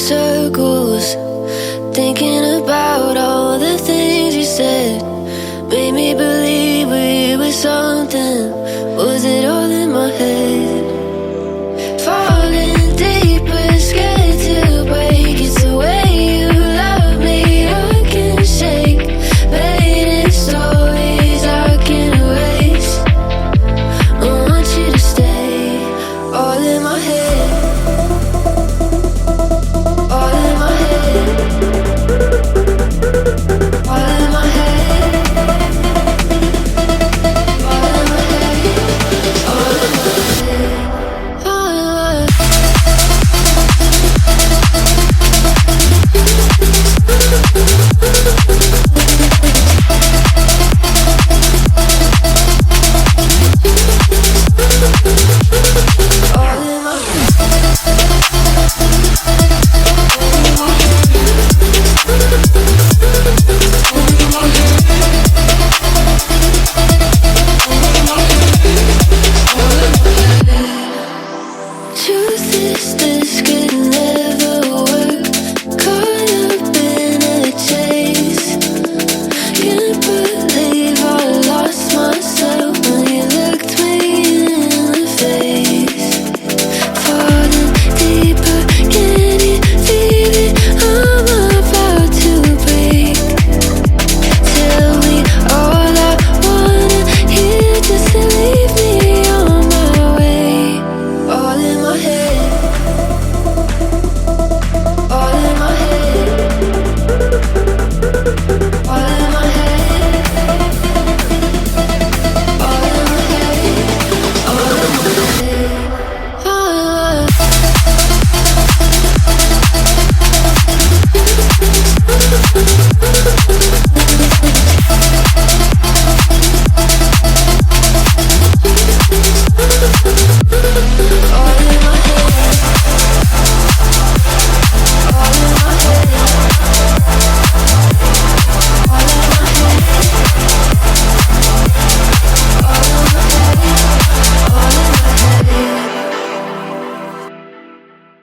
circles, thinking about all the things you said. Made me believe we were something. Was it all in my head? Falling deeper, scared to break. It's the way you love me, I can shake. Painting stories I can erase. I want you to stay, all in my head. All in my head. All in my head. All in my head. All in my head. All in my head. Truth is, this could